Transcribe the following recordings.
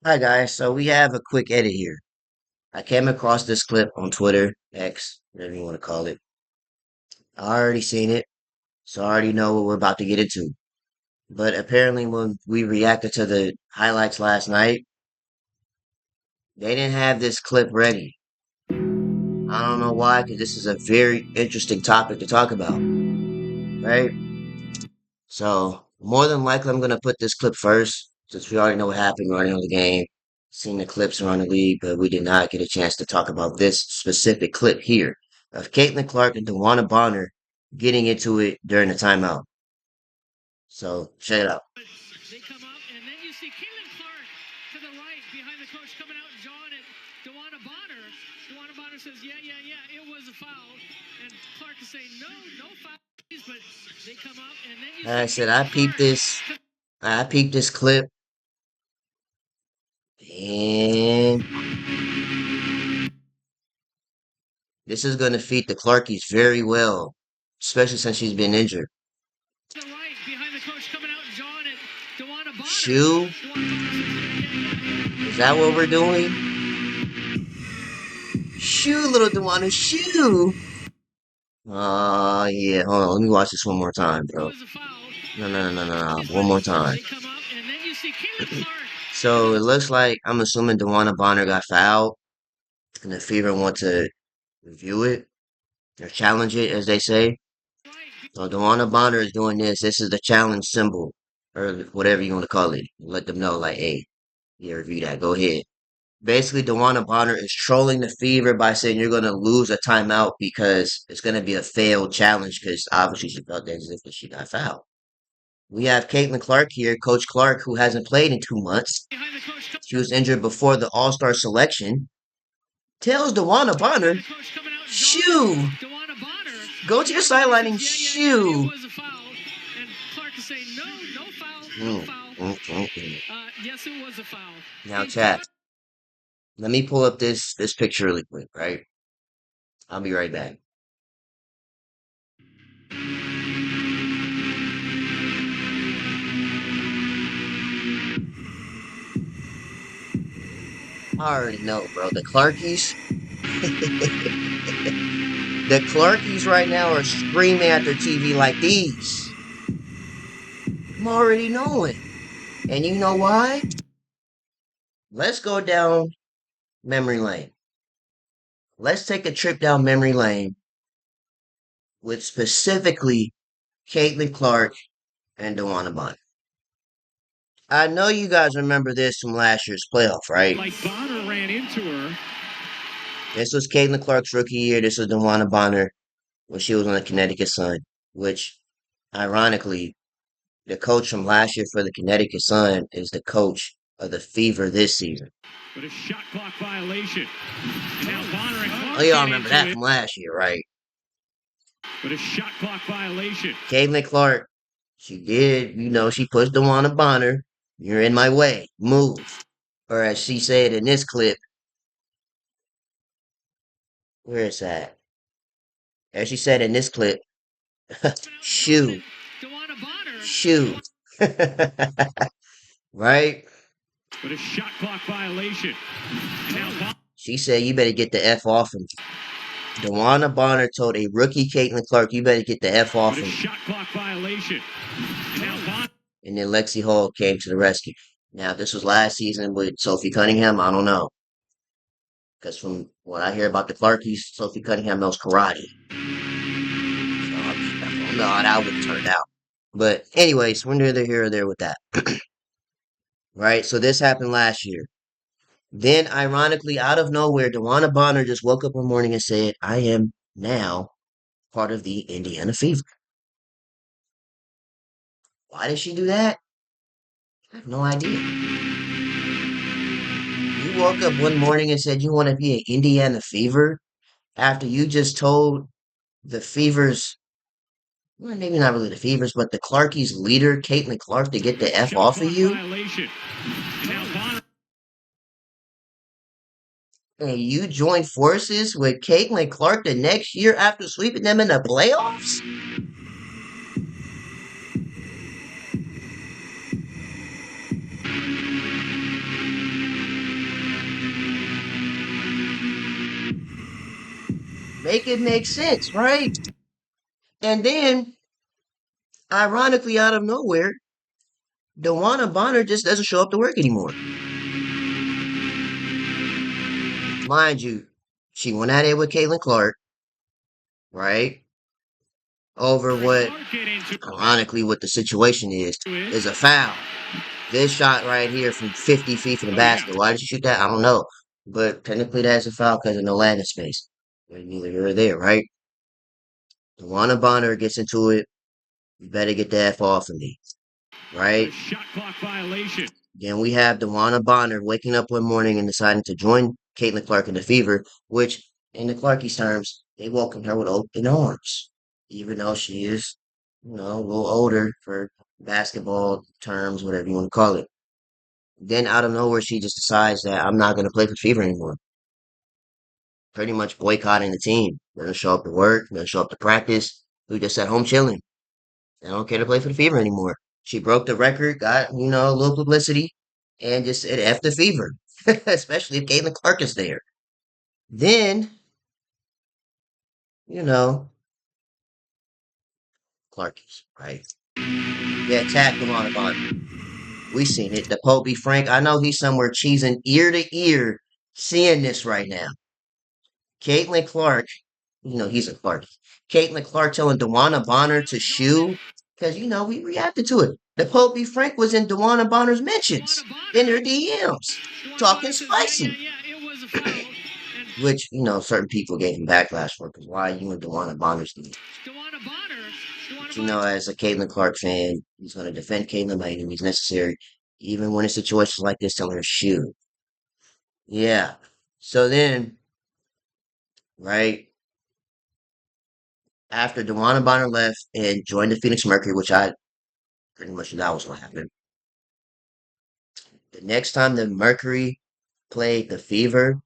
Hi guys, so we have a quick edit here. I came across this clip on Twitter, X, whatever you want to call it. I already seen it, so I already know what we're about to get into. But apparently when we reacted to the highlights last night, they didn't have this clip ready. I don't know why, because this is a very interesting topic to talk about, right? So more than likely I'm gonna put this clip first, since we already know what happened. We already know the game, seen the clips around the league, but we did not get a chance to talk about this specific clip here of Caitlin Clark and Dewanna Bonner getting into it during the timeout. So check it out. They come up, and then you see Caitlin Clark to the right behind the coach coming out and jawing at Dewanna Bonner. Dewanna Bonner says, yeah, it was a foul. And Clark is saying, no foul. But they come up, and then you Like I see said, Caitlin Clark. I peeped this clip, and this is gonna feed the Clarkies very well, especially since she's been injured. To the right behind the coach coming out and jawing at Dewanna Bonner. Shoo, Dewanna Bonner says, is that what we're doing? Shoo, little Dewanna, shoo! Yeah. Hold on. Let me watch this one more time, it bro. was a foul. No. One more time. They come up, and then you see Caitlin Clark. So it looks like I'm assuming Dewanna Bonner got fouled, and the Fever want to review it or challenge it, as they say. So Dewanna Bonner is doing this. This is the challenge symbol, or whatever you want to call it. Let them know, like, hey, yeah, review that. Go ahead. Basically, Dewanna Bonner is trolling the Fever by saying you're going to lose a timeout because it's going to be a failed challenge because obviously she felt as if she got fouled. We have Caitlin Clark here, Coach Clark, who hasn't played in 2 months. She was injured before the All Star selection. Tells Dewanna Bonner, shoo, go to your sideline and shoo. Yes, it was a foul. Now, chat. Let me pull up this picture really quick, right? I'll be right back. I already know, bro. The Clarkies, the Clarkies right now are screaming at their TV like these. I'm already knowing. And you know why? Let's go down memory lane. Let's take a trip down memory lane with specifically Caitlin Clark and Dewanna Bonner. I know you guys remember this from last year's playoff, right? Like Bonner ran into her. This was Caitlin Clark's rookie year. This was Dewanna Bonner when she was on the Connecticut Sun, which, ironically, the coach from last year for the Connecticut Sun is the coach of the Fever this season. But a shot clock violation. Now Bonner and Clark Oh, y'all get remember into that it. from last year, right? But a shot clock violation. Caitlin Clark, she did, she pushed Dewanna Bonner. You're in my way. Move. Or as she said in this clip, where is that? As she said in this clip, shoo, shoo. Right? But a shot clock violation. Now She said, you better get the F off him. Dewanna Bonner told a rookie Caitlin Clark, you better get the F off but a him. shot clock violation. Now And then Lexi Hall came to the rescue. Now, if this was last season with Sophie Cunningham, I don't know. Because from what I hear about the Clarkies, Sophie Cunningham knows karate. So I don't know how that would have turned out. But anyways, we're neither here or there with that. Right? So this happened last year. Then, ironically, out of nowhere, Dewanna Bonner just woke up one morning and said, I am now part of the Indiana Fever. Why did she do that? I have no idea. You woke up one morning and said you want to be an Indiana Fever after you just told the Fevers, well, maybe not really the Fevers, but the Clarkies leader, Caitlin Clark, to get the F shot off of clock you? violation. Now Bonner. And you join forces with Caitlin Clark the next year after sweeping them in the playoffs? Make it make sense, right? And then, ironically, out of nowhere, Dewanna Bonner just doesn't show up to work anymore. Mind you, she went at it with Caitlin Clark, right? Over what, ironically, what the situation is a foul. This shot right here from 50 feet from the basket. Why did you shoot that? I don't know. But technically, that's a foul because of no landing space. But neither here or there, right? Dewanna Bonner gets into it. You better get the F off of me, right? Shot clock violation. Then we have Dewanna Bonner waking up one morning and deciding to join Caitlin Clark in the Fever, which, in the Clarkies terms, they welcomed her with open arms, even though she is, a little older for basketball terms, whatever you want to call it. Then out of nowhere, she just decides that I'm not going to play for the Fever anymore. Pretty much boycotting the team. Doesn't show up to work, doesn't show up to practice. We just at home chilling. I don't care to play for the Fever anymore. She broke the record, got, a little publicity, and just said F the Fever. Especially if Caitlin Clark is there. Then, you know, Clarkies, right? They attacked him on the bottom. We seen it. The Pope be Frank. I know he's somewhere cheesing ear to ear, seeing this right now. Caitlin Clark, he's a Clark. Caitlin Clark telling Dewanna Bonner to Shoo, because, we reacted to it. The Pope be Frank was in Dewanna Bonner's mentions, in her DMs, talking spicy. It was a foul. Which, certain people gave him backlash for, because why are you in Dewanna Bonner's DMs? Dewanna Bonner. But, as a Caitlin Clark fan, he's going to defend Caitlin by any means necessary, even when in situations like this, telling her Shoo. Yeah. So then, right, after Dewanna Bonner left and joined the Phoenix Mercury, which I pretty much knew that was going to happen. The next time the Mercury played the Fever,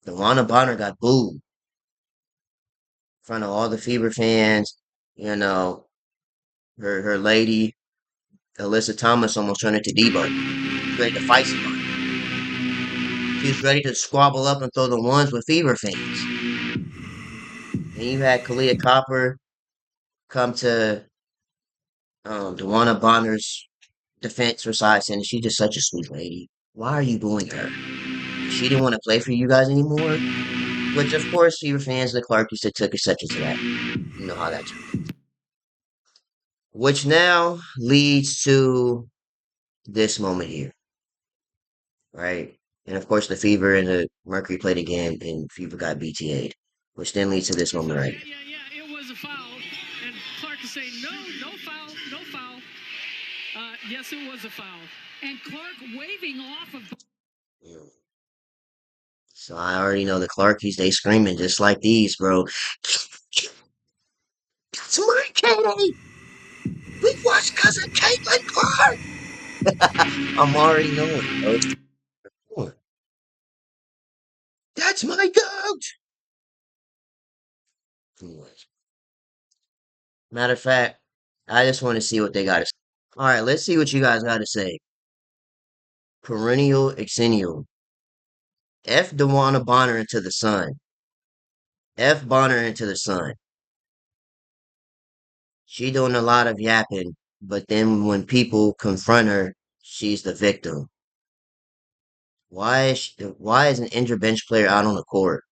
Dewanna Bonner got booed in front of all the Fever fans. Her lady, Alyssa Thomas, almost turned into Debo. She was ready to fight somebody. She was ready to squabble up and throw the ones with Fever fans. And you had Kalia Copper come to Dewanna Bonner's defense or side saying she's just such a sweet lady. Why are you booing her? She didn't want to play for you guys anymore. Which, of course, Fever fans, the Clarkies, that took exception to that. You know how that turned. Which now leads to this moment here, right? And of course, the Fever and the Mercury played again, and Fever got BTA'd, which then leads to this moment right here. It was a foul. And Clark is saying, no foul, no foul. Yes, it was a foul. And Clark waving off of. Mm. So I already know the Clarkies, they screaming just like these, bro. That's my Katie! We watched Cousin Caitlin Clark! I'm already knowing, bro. That's my goat! Anyways, matter of fact, I just want to see what they got to say. Alright, let's see what you guys got to say. Perennial Exennial. F. Dewanna Bonner into the sun. F. Bonner into the sun. She doing a lot of yapping, but then when people confront her, she's the victim. Why is an injured bench player out on the court?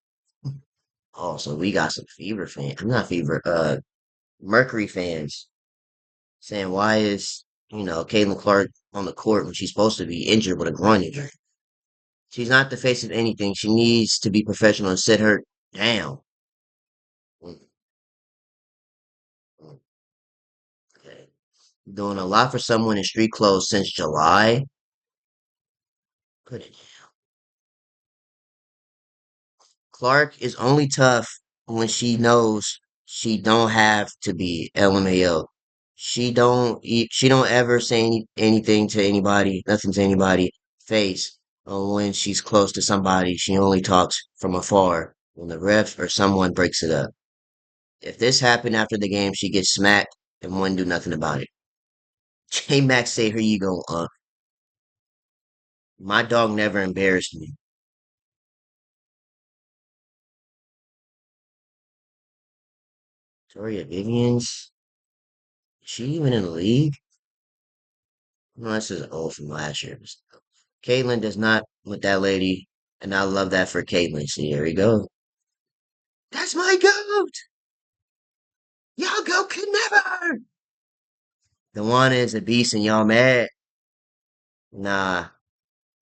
Oh, so we got some Fever fans. I'm not Fever, Mercury fans saying why is, Caitlin Clark on the court when she's supposed to be injured with a groin injury? She's not the face of anything. She needs to be professional and sit her down. Mm, mm, okay. Doing a lot for someone in street clothes since July. Put it. Clark is only tough when she knows she don't have to be LMAO. She don't ever say anything to anybody, nothing to anybody face. When she's close to somebody, she only talks from afar when the ref or someone breaks it up. If this happened after the game, she gets smacked and wouldn't do nothing about it. J Max say, "Here you go, my dog never embarrassed me." Victoria Vivian's. Is she even in the league? No, this is old from last year. Caitlyn does not with that lady, and I love that for Caitlyn. See, here we go. That's my goat! Y'all go could never! Dewanna is a beast and y'all mad? Nah,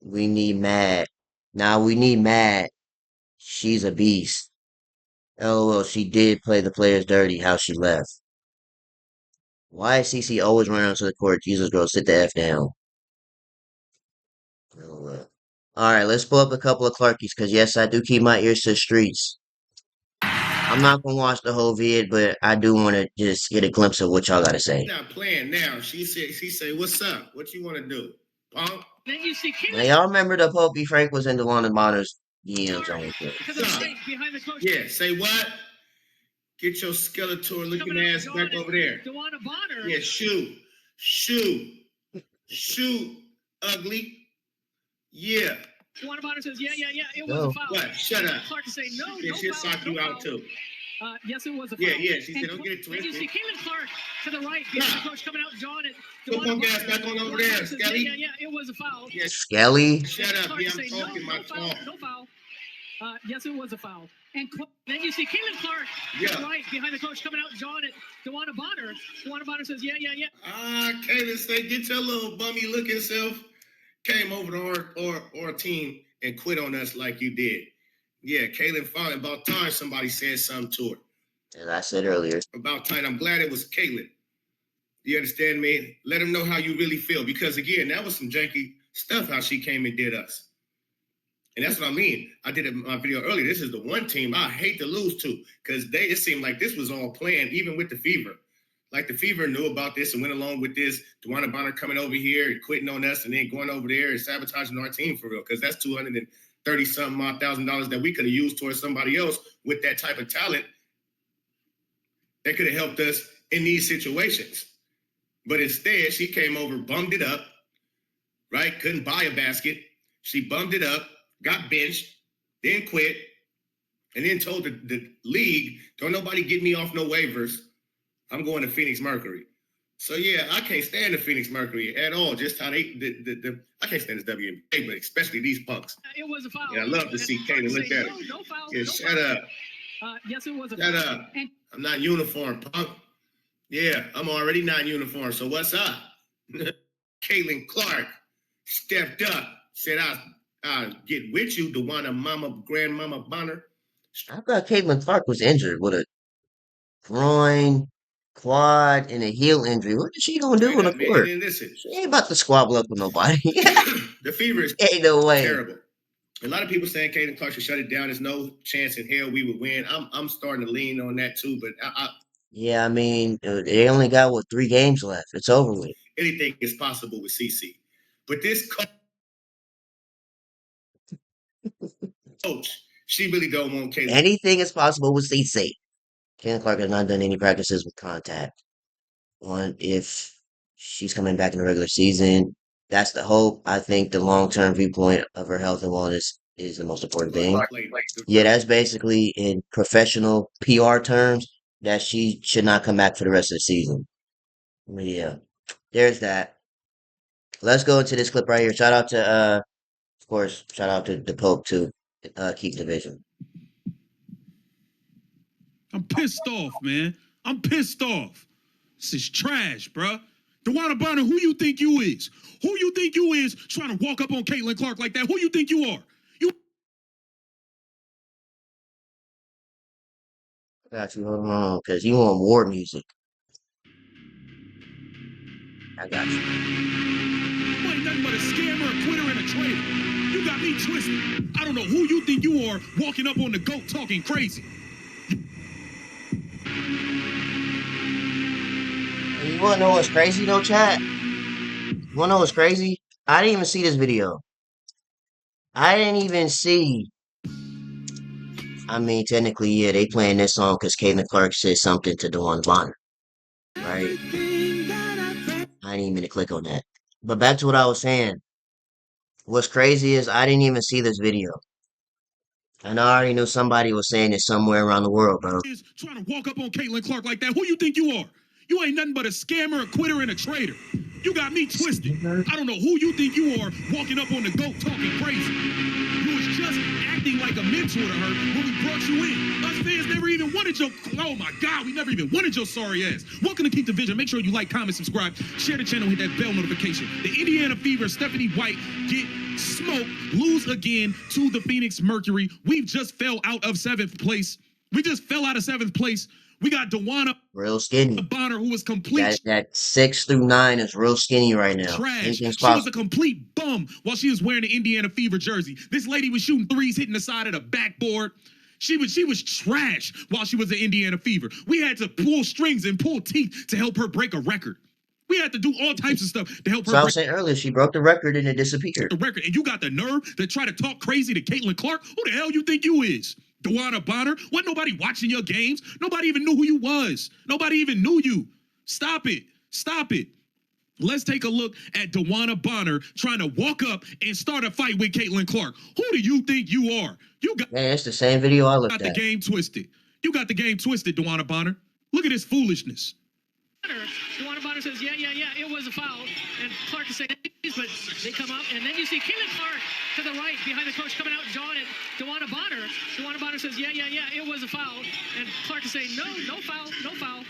we need mad. Nah, we need mad. She's a beast. Oh, well, she did play the players dirty how she left. Why is CC always running onto the court? Jesus, girl, sit the F down. Oh, well. All right, let's pull up a couple of Clarkies, because yes, I do keep my ears to the streets. I'm not gonna watch the whole vid, but I do want to just get a glimpse of what y'all gotta say. Not playing now. She said, what's up? What you want to do? Punk? Then you see Now, Caitlin y'all remember the Popey Frank was in Dewanna Bonner's DMs Clark on the court. to the right behind the coach. Yeah, say what? Get your Skeletor looking Coming out ass John back and over there. Dewanna Bonner. Yeah, Shoo, ugly. Yeah. Dewanna Bonner says, yeah, it was Go. a foul. What? Shut up. Clark is saying, no, Yeah, no she'll foul, sock you no out foul. too. Yes, it was a foul. Yeah. She said, And don't get it then you twisted. see Caitlin Clark to the right behind the coach coming out John and Put Dewanna punk ass Bonner. back on over Dewanna there, Bonner says, Skelly. yeah, it was a foul. Yeah, Skelly. shut up. Clark Yeah, is I'm saying, talking no my foul, talk. no foul. Yes, it was a foul. And then you see Caitlin Clark to the right behind the coach coming out John and Dewanna Bonner. Dewanna Bonner says, yeah. Caitlin said, get your little bummy looking self. Came over to our team and quit on us like you did. Yeah, Caitlin finally, about time somebody said something to her. As I said earlier. About time. I'm glad it was Caitlin. You understand me? Let them know how you really feel. Because again, that was some janky stuff how she came and did us. And that's what I mean. I did my video earlier. This is the one team I hate to lose to because it seemed like this was all planned, even with the Fever. Like the Fever knew about this and went along with this. Dewanna Bonner coming over here and quitting on us and then going over there and sabotaging our team for real. Because that's $230-something thousand that we could have used towards somebody else with that type of talent that could have helped us in these situations. But instead, she came over, bummed it up, right? Couldn't buy a basket. She bummed it up, got benched, then quit, and then told the league, don't nobody get me off no waivers. I'm going to Phoenix Mercury. So yeah, I can't stand the Phoenix Mercury at all. Just how they I can't stand this WNBA, but especially these punks. It was a foul. Yeah, I love to see Caitlin look at it. No foul. Yeah, shut up. Yes, it was a Shut foul. up. I'm not uniform, punk. Yeah, I'm already not uniform. So what's up? Caitlin Clark stepped up, said I'll get with you, Dewanna Grandmama Bonner. I thought Caitlin Clark was injured with a groin, quad, and a heel injury. What is she gonna do Straight on the up, man. And court? then listen, She ain't about to squabble up with nobody. the Fever is Ain't no way. terrible. A lot of people saying Caitlin Clark should shut it down. There's no chance in hell we would win. I'm starting to lean on that too, but Yeah, I mean, they only got what 3 games left. It's over with. anything is possible with CC. But this coach, she really don't want Caitlin. Anything is possible with CC. Caitlin Clark has not done any practices with contact. On if she's coming back in the regular season, that's the hope. I think the long-term viewpoint of her health and wellness is the most important thing. Yeah, that's basically in professional PR terms that she should not come back for the rest of the season. Yeah, there's that. Let's go into this clip right here. Shout out to of course, shout out to the Pope too. Keep division. I'm pissed off, man. I'm pissed off. This is trash, bruh. Dewanna Bonner, who you think you is? Who you think you is trying to walk up on Caitlin Clark like that? Who you think you are? You Got you. Hold on, because you want war music. I got you. ain't nothing but a scammer, a quitter, and a traitor. You got me twisted. I don't know who you think you are walking up on the goat talking crazy. And you wanna know what's crazy though, chat? You wanna know what's crazy? I didn't even see this video. I didn't even see. I mean, technically, yeah, they playing this song because Caitlin Clark said something to Dewan Bonner, right? I didn't even mean to click on that. But back to what I was saying. What's crazy is I didn't even see this video. And I already knew somebody was saying it somewhere around the world, bro. Is trying to walk up on Caitlin Clark like that. Who you think you are? You ain't nothing but a scammer, a quitter, and a traitor. You got me twisted. I don't know who you think you are walking up on the GOAT talking crazy. You was just acting like a mentor to her when we brought you in. Us fans never even wanted your, oh my God, we never even wanted your sorry ass. Welcome to Keep the Vision. Make sure you like, comment, subscribe, share the channel, hit that bell notification. The Indiana Fever, Stephanie White, get smoked, lose again to the Phoenix Mercury. We've just fell out of 7th place. We just fell out of 7th place. We got Dewanna Real skinny. Bonner, who was complete That 6 through 9 is real skinny right now. trash. Anything's She was a possible. complete bum while she was wearing the Indiana Fever jersey. This lady was shooting threes, hitting the side of the backboard. She was trash while she was at Indiana Fever. We had to pull strings and pull teeth to help her break a record. We had to do all types of stuff to help her So I break was saying earlier, she broke the record and it disappeared. the record. And you got the nerve to try to talk crazy to Caitlin Clark? Who the hell you think you is? Dewanna Bonner? Wasn't nobody watching your games? Nobody even knew who you was. Nobody even knew you. Stop it. Stop it. Let's take a look at Dewanna Bonner trying to walk up and start a fight with Caitlin Clark. Who do you think you are? You got Man, it's the same video I looked the at. game twisted. You got the game twisted, Dewanna Bonner. Look at this foolishness. Dewanna Bonner says, yeah, it was a foul. And Clark is saying, but they come up, and then you see Caitlin Clark to the right behind the coach coming out, John and Dewanna Bonner. Dewanna Bonner says, yeah, it was a foul. And Clark is saying, no foul, no foul.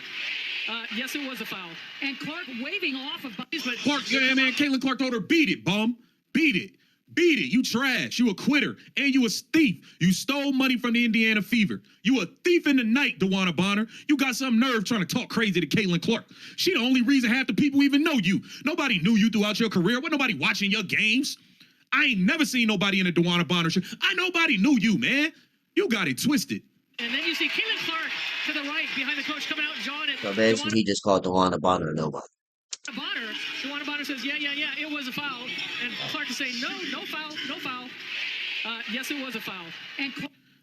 Yes, it was a foul. And Clark waving off of bodies, but Clark, yeah, man, Caitlin Clark told her, beat it, bum. Beat it. Beat it. You trash. You a quitter. And you a thief. You stole money from the Indiana Fever. You a thief in the night, Dewanna Bonner. You got some nerve trying to talk crazy to Caitlin Clark. She the only reason half the people even know you. Nobody knew you throughout your career. Wasn't nobody watching your games. I ain't never seen nobody in a Dewanna Bonner show. Nobody knew you, man. You got it twisted. and then you see Caitlin Clark to the right behind the coach coming out, John and So basically, he just called Dewanna Bonner nobody. Bonner. Dewanna Bonner says, yeah, it was a foul. And Clark is saying, no foul, no foul. Yes, it was a foul. And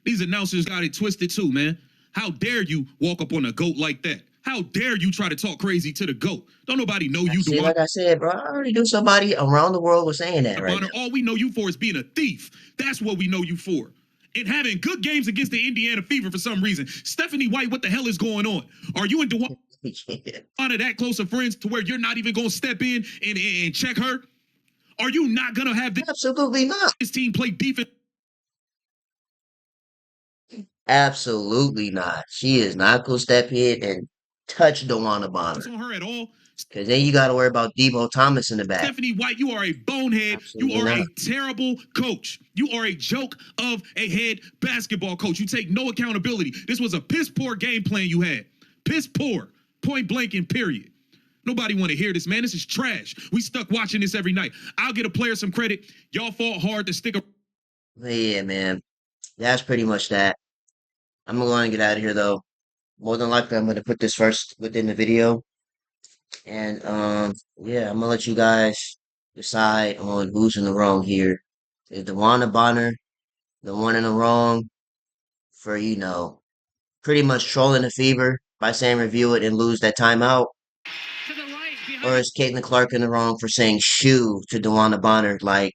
These announcers got it twisted too, man. How dare you walk up on a GOAT like that? How dare you try to talk crazy to the GOAT? Don't nobody know you, See, Dewanna like I said, bro, I already knew somebody around the world was saying that right Bonner. now. All we know you for is being a thief. That's what we know you for. And having good games against the Indiana Fever for some reason. Stephanie White, what the hell is going on? Are you and Dewanna Yeah. that close of friends to where you're not even going to step in and check her? Are you not going to have Absolutely not. this team play defense Absolutely not. She is not gonna step in and touch Dewanna Bonner. on her at all? Because then you got to worry about Debo Thomas in the back. Stephanie White, you are a bonehead. You Absolutely are not. a terrible coach. You are a joke of a head basketball coach. You take no accountability. This was a piss poor game plan you had. Piss poor. Point blank and period. Nobody want to hear this, man. This is trash. We stuck watching this every night. I'll get a player some credit. Y'all fought hard to stick a But yeah, man. That's pretty much that. I'm going to get out of here, though. More than likely, I'm going to put this first within the video. And, yeah, I'm going to let you guys decide on who's in the wrong here. Is Dewanna Bonner the one in the wrong for, pretty much trolling the Fever by saying review it and lose that timeout? to the right behind Or is Caitlin Clark in the wrong for saying shoo to Dewanna Bonner like,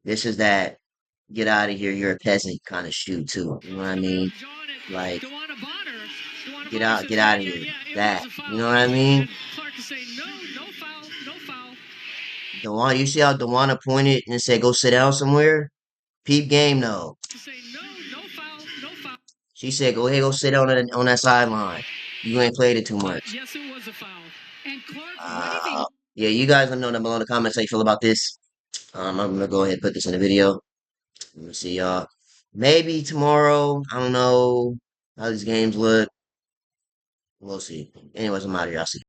this is that get out of here, you're a peasant kind of shoo too. You know what I mean? John and Like, Dewanna Bonner. Dewanna get Bonner out, says, get out of here. it That, was a foul. you know what I mean? And Clark is saying, no foul, no foul. Dewanna, you see how Dewanna pointed and said, go sit down somewhere? Peep game, though. To say no foul, no foul. She said, go ahead, go sit down on that sideline. You ain't played it too much. Yes, it was a foul. And Clark Uh, yeah, you guys let me know down below in the comments how you feel about this. I'm gonna go ahead and put this in the video. Let me see y'all. Maybe tomorrow. I don't know how these games look. We'll see. Anyways, I'm out of here. I'll see you.